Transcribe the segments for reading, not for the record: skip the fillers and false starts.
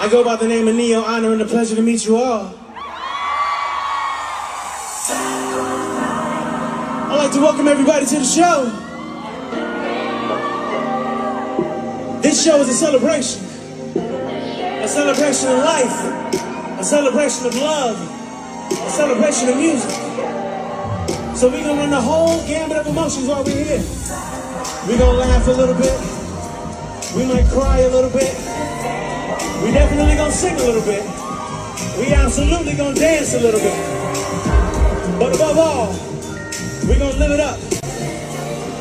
I go by the name of Neyo, honor and a pleasure to meet you all. I'd like to welcome everybody to the show. This show is a celebration of life, a celebration of love, a celebration of music. So we're gonna run the whole gamut of emotions while we're here. We're gonna laugh a little bit. We might cry a little bit. We definitely gonna sing a little bit. We absolutely gonna dance a little bit. But above all, we're gonna live it up.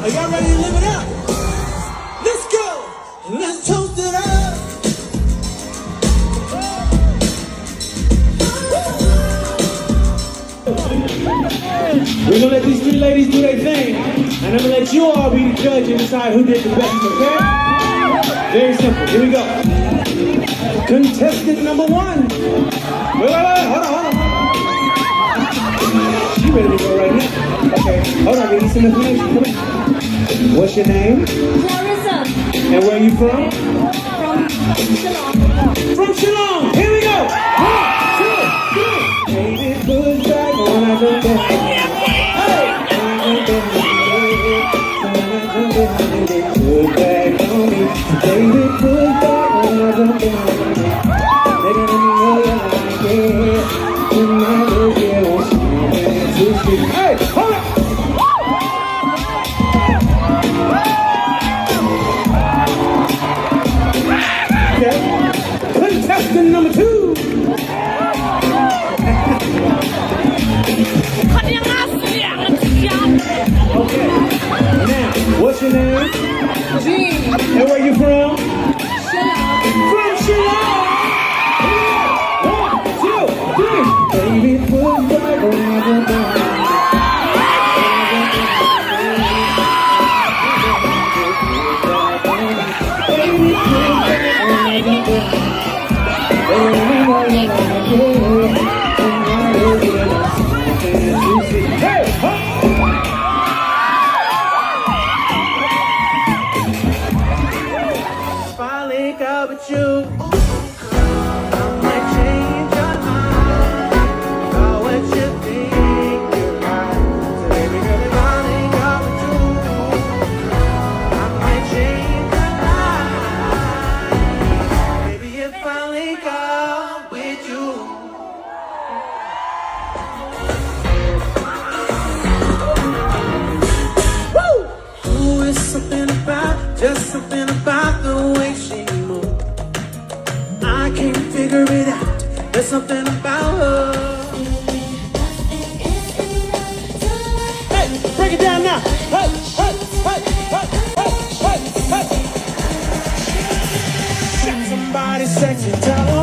Are y'all ready to live it up? Let's go! Let's toast it up! We're gonna let these three ladies do their thing, and I'm gonna let you all be the judge and decide who did the best, okay? Very simple. Here we go. Contestant number one. Wait, hold on. She ready to go right now. Okay, hold on, give me some information. Come on. What's your name? Clarissa. And where are you from? From Shillong. From Shillong. Here we go. 1, 2, 3. Baby, put back when I go back. Hey. Put back on me. Baby, put back when I go back. Let me know you like it. Tonight we'll get on something to see. Hey, hold up. Okay. Contestant number 2. Okay. Now, what's your name? Jean. And where you from? Shillong. From Shillong. 1, 2, 3. Baby, put back on my back. Finally got with you. I might change your mind. Know what you think you're right. So baby girl, if finally got with you, I might change your mind. Baby, if finally got with you. Woo! Ooh, it's something about, just something about the way she moves. I can't figure it out. There's something about her. Hey, break it down now. Hey, hey, hey, hey, hey, hey, hey. Got somebody sexy, tell her.